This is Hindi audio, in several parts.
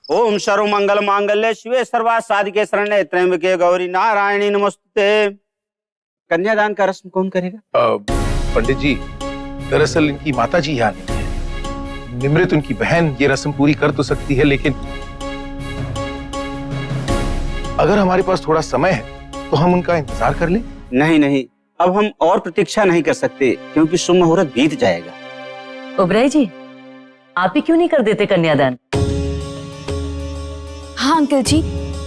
ओम सर्व मंगल मांगल्य शिवे सर्वा साधिके शरण्ये त्र्यंबके गौरी नारायणी नमस्ते। कन्यादान का रस्म कौन करेगा? पंडित जी, दरअसल इनकी माता जी यहाँ नहीं है। निमृत उनकी बहन ये रस्म पूरी कर तो सकती है, लेकिन अगर हमारे पास थोड़ा समय है तो हम उनका इंतजार कर लें। नहीं नहीं, अब हम और प्रतीक्षा नहीं कर सकते क्योंकि शुभ मुहूर्त बीत जाएगा। ओबराय जी, आप ही क्यों नहीं कर देते कन्यादान? हाँ अंकल जी,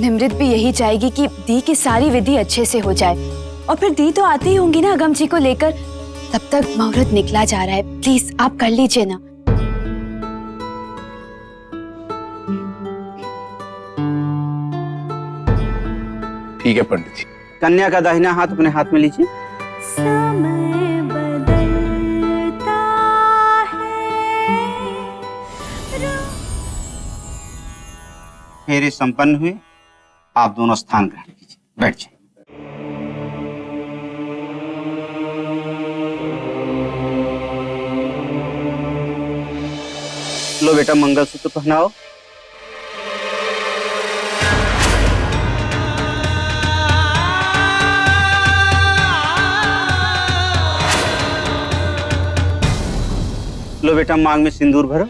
निमृत भी यही चाहेगी कि दी की सारी विधि अच्छे से हो जाए, और फिर दी तो आती ही होंगी ना अगम जी को लेकर। तब तक मुहूर्त निकला जा रहा है, प्लीज आप कर लीजिए ना। ठीक है पंडित जी। कन्या का दाहिना हाथ अपने हाथ में लीजिए। समय बदलता है। फेरे संपन्न हुए, आप दोनों स्थान ग्रहण कीजिए, बैठ जाइए। लो बेटा, मंगलसूत्र पहनाओ। लो बेटा, मांग में सिंदूर भरो।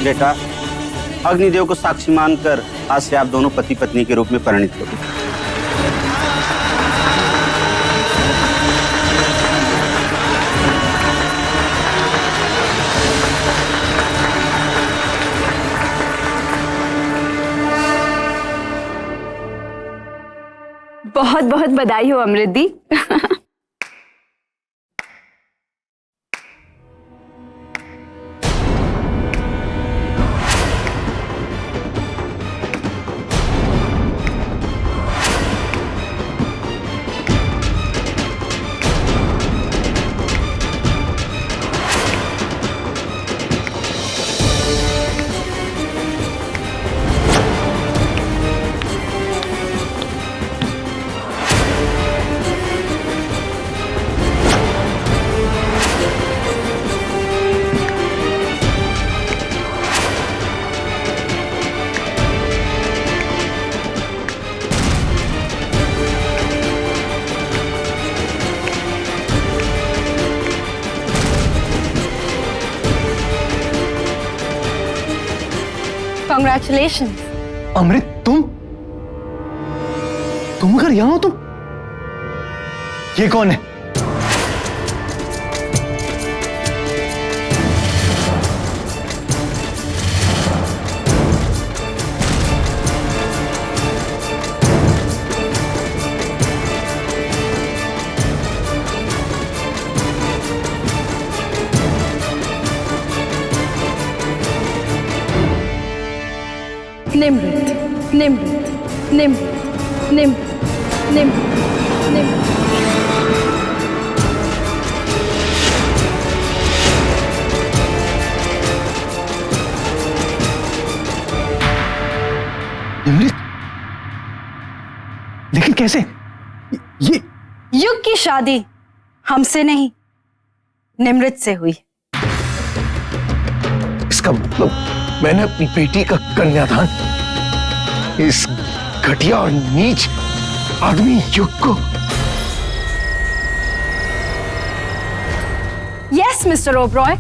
बेटा, अग्निदेव को साक्षी मानकर आज से आप दोनों पति पत्नी के रूप में परिणित हो गए। बहुत बहुत बधाई हो अमृत दी। Congratulations. अमृत, तुम अगर यहाँ हो तुम? ये कौन है? निमृत, निमृत, निमृत, निमृत, निमृत, निमृत। निमृत, लेकिन कैसे? ये युग की शादी हमसे नहीं, निमृत से हुई। इसका मतलब मैंने अपनी बेटी का कन्यादान इस घटिया और नीच आदमी युग को। यस मिस्टर ओबरॉय,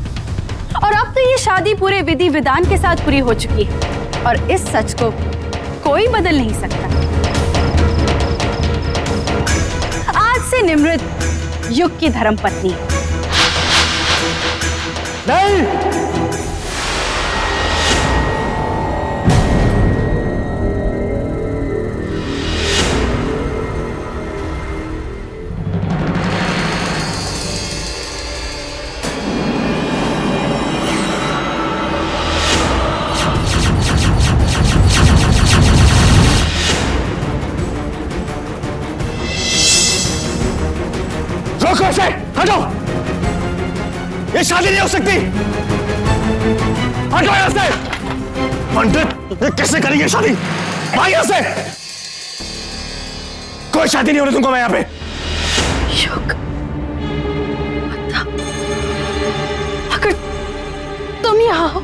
और अब तो ये शादी पूरे विधि विधान के साथ पूरी हो चुकी है और इस सच को कोई बदल नहीं सकता। आज से निमृत युग की धर्मपत्नी। नहीं, ये शादी नहीं हो सकती। हटो यहां से। पंडित, ये कैसे करेंगे शादी? भाई यहां से। कोई शादी नहीं होने दूंगा मैं यहां पे। युग, अगर तुम यहाँ हो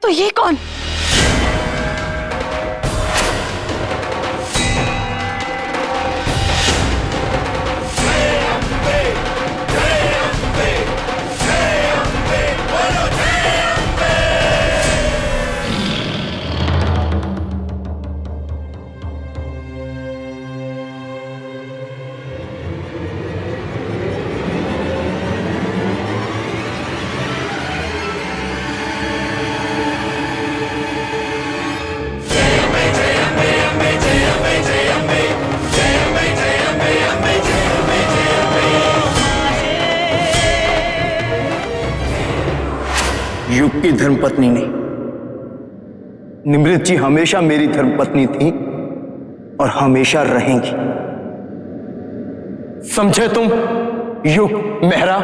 तो ये कौन? युग की धर्मपत्नी नहीं, निमृत जी हमेशा मेरी धर्मपत्नी थी और हमेशा रहेंगी। समझे तुम युग मेहरा?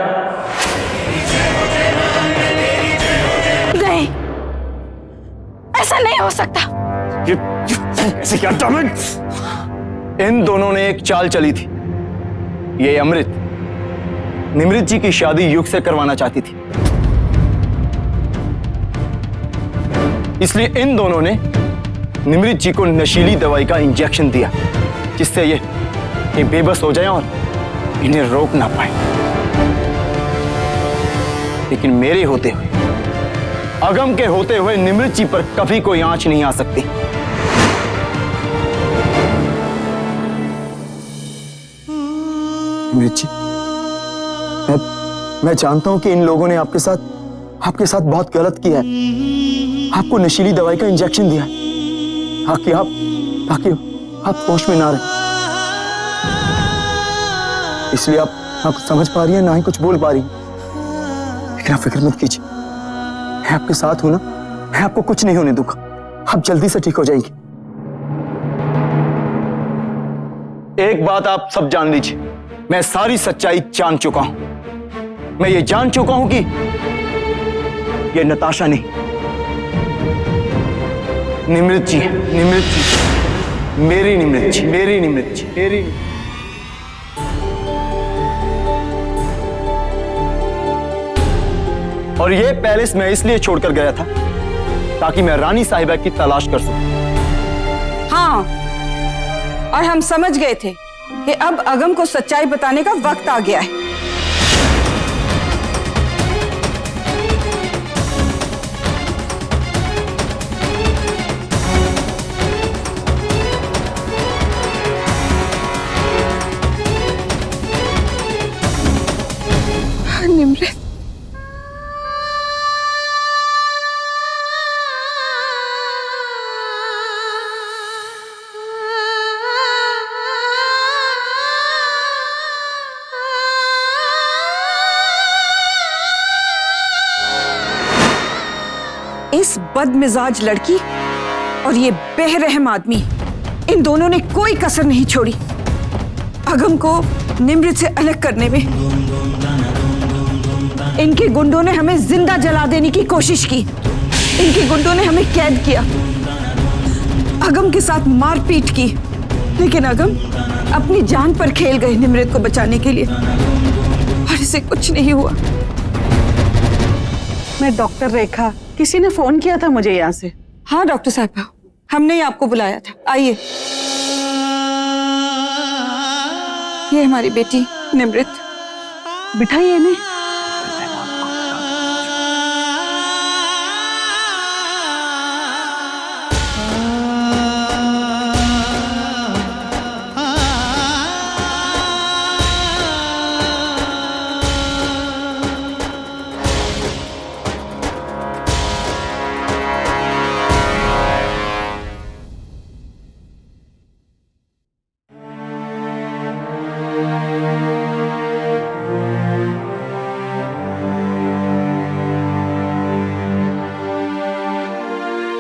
नहीं, ऐसा नहीं हो सकता। ऐसे क्या डॉमिन? इन दोनों ने एक चाल चली थी। ये अमृत निमृत जी की शादी युग से करवाना चाहती थी, इसलिए इन दोनों ने निमृत जी को नशीली दवाई का इंजेक्शन दिया, जिससे ये बेबस हो जाए और इन्हें रोक ना पाए। लेकिन मेरे होते हुए, अगम के होते हुए निमृत जी पर कभी कोई आंच नहीं आ सकती। निमृत जी, मैं जानता हूं कि इन लोगों ने आपके साथ बहुत गलत किया है। आपको नशीली दवाई का इंजेक्शन दिया है ताकि आप होश में ना रहे। इसलिए आप समझ पा रही हैं, ना ही कुछ बोल पा रही हैं। लेकिन आप फिक्र मत कीजिए, मैं आपके साथ हूं ना। मैं आपको कुछ नहीं होने दूंगा। आप जल्दी से ठीक हो जाएंगे। एक बात आप सब जान लीजिए, मैं सारी सच्चाई जान चुका हूं। मैं ये जान चुका हूं कि ये नताशा नहीं, निमृत जी, मेरी निमृत जी। और ये पैलेस मैं इसलिए छोड़कर गया था ताकि मैं रानी साहिबा की तलाश कर सकूं। हाँ, और हम समझ गए थे कि अब अगम को सच्चाई बताने का वक्त आ गया है। निमृत, इस बदमिजाज लड़की और ये बेरहम आदमी, इन दोनों ने कोई कसर नहीं छोड़ी अगम को निमृत से अलग करने में। इनके गुंडों ने हमें जिंदा जला देने की कोशिश की। इनके गुंडों ने हमें कैद किया, अगम के साथ मारपीट की, लेकिन अगम अपनी जान पर खेल गए निमृत को बचाने के लिए, और इसे कुछ नहीं हुआ। मैं डॉक्टर रेखा, किसी ने फोन किया था मुझे यहाँ से। हाँ डॉक्टर साहब, हमने ही आपको बुलाया था। आइए, ये हमारी बेटी निमृत। बिठाइए इन्हें।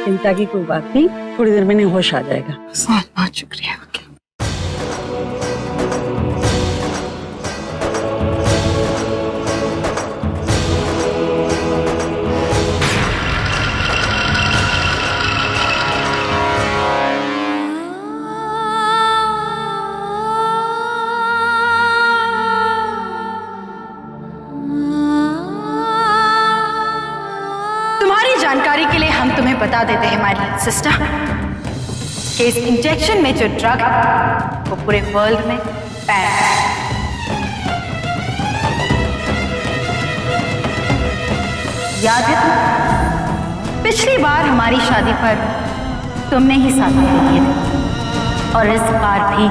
चिंता की कोई बात नहीं, थोड़ी देर में इन्हें होश आ जाएगा। बहुत बहुत शुक्रिया। बता देते हैं हमारी सिस्टर कि इस इंजेक्शन में जो ड्रग है वो पूरे वर्ल्ड में बैन है। याद है पिछली बार हमारी शादी पर तुमने ही साथ दिए थे और इस बार भी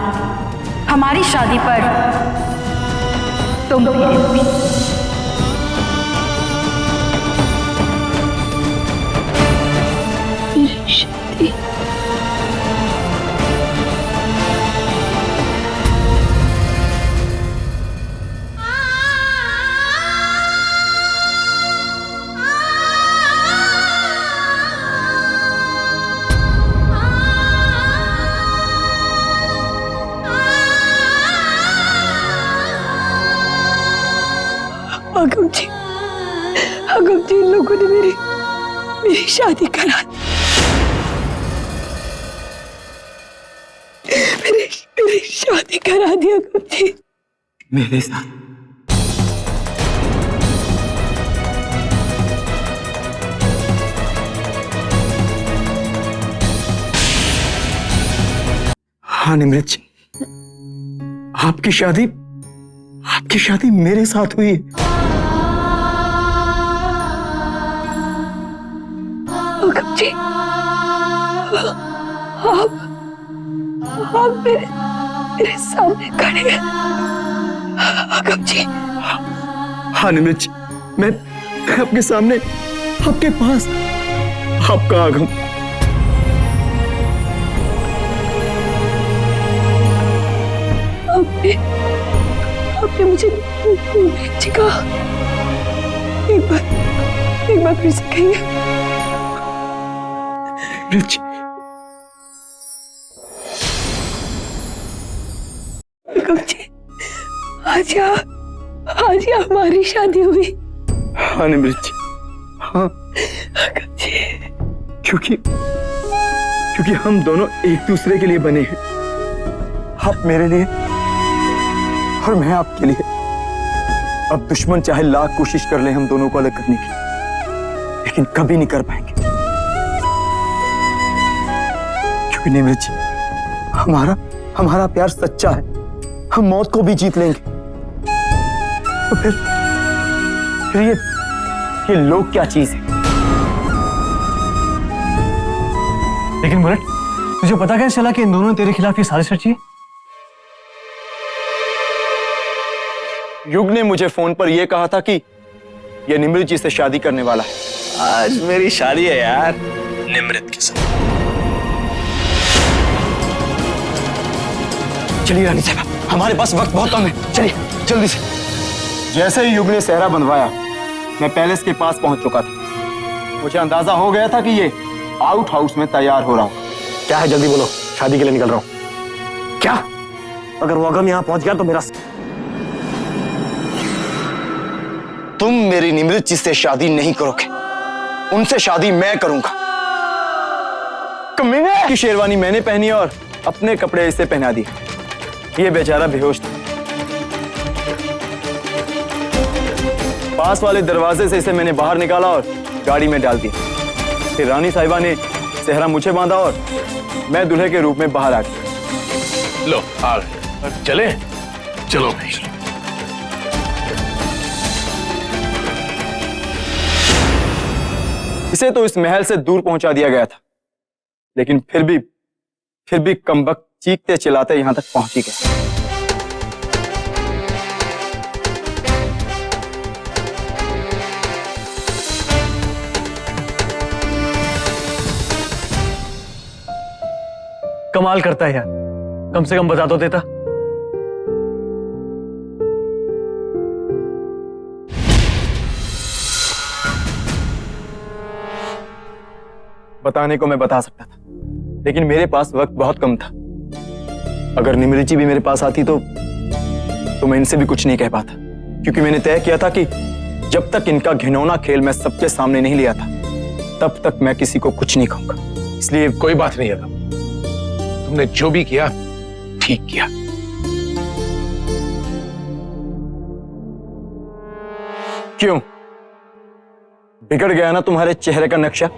हमारी शादी पर तुम फेरे भी। अगम जी इन लोगों ने मेरी शादी करा दी। मेरी शादी करा दी अगम जी मेरे साथ। हाँ निमृत जी, आपकी शादी मेरे साथ हुई है। अगम जी, आप मेरे सामने खड़े हैं। अगम जी। हाँ निमृत जी, मैं आपके सामने, आपके पास, आपका आगम। आपने मुझे कहा, एक बार फिर से कहिए। आज हमारी शादी हुई। हाँ निमृत जी, हाँ क्योंकि हम दोनों एक दूसरे के लिए बने हैं। आप मेरे लिए और मैं आपके लिए। अब दुश्मन चाहे लाख कोशिश कर ले हम दोनों को अलग करने की, लेकिन कभी नहीं कर पाएंगे। क्योंकि निमृत जी, हमारा प्यार सच्चा है। हम मौत को भी जीत लेंगे। तो फिर ये लोग क्या चीज है? लेकिन मुरट, तुझे पता कैसे चला कि इन दोनों ने तेरे खिलाफ ये साजिश रची है? युग ने मुझे फोन पर यह कहा था कि यह निमृत जी से शादी करने वाला है। आज मेरी शादी है यार निमृत के साथ। चलिए रानी साहब, हमारे पास वक्त बहुत कम है। चलिए जल्दी से। जैसे ही युग ने सेहरा बंधवाया, मैं पैलेस के पास पहुंच चुका था। मुझे अंदाजा हो गया था कि ये आउट हाउस में तैयार हो रहा हूं। क्या है, जल्दी बोलो, शादी के लिए निकल रहा हूं। क्या? अगर वो अगम यहां पहुंच गया तो मेरा। तुम मेरी निमृत जी से शादी नहीं करोगे, उनसे शादी मैं करूंगा। कमीने की शेरवानी मैंने पहनी और अपने कपड़े इसे पहना दिए। ये बेचारा बेहोश था। पास वाले दरवाजे से इसे मैंने बाहर निकाला और गाड़ी में डाल दिया। फिर रानी साहिबा ने सेहरा मुझे बांधा और मैं दूल्हे के रूप में बाहर आ गया। लो आ गए। चले? चलो भाई। इसे तो इस महल से दूर पहुंचा दिया गया था, लेकिन फिर भी कमबख्त चीखते चिल्लाते यहां तक पहुंच ही गया। कमाल करता है यार, कम से कम बता तो देता। बताने को मैं बता सकता था, लेकिन मेरे पास वक्त बहुत कम था। अगर निमृत जी भी मेरे पास आती तो मैं इनसे भी कुछ नहीं कह पाता, क्योंकि मैंने तय किया था कि जब तक इनका घिनौना खेल मैं सबके सामने नहीं लिया था, तब तक मैं किसी को कुछ नहीं कहूंगा। इसलिए कोई बात नहीं है, तुमने जो भी किया ठीक किया। क्यों? बिगड़ गया ना तुम्हारे चेहरे का नक्शा?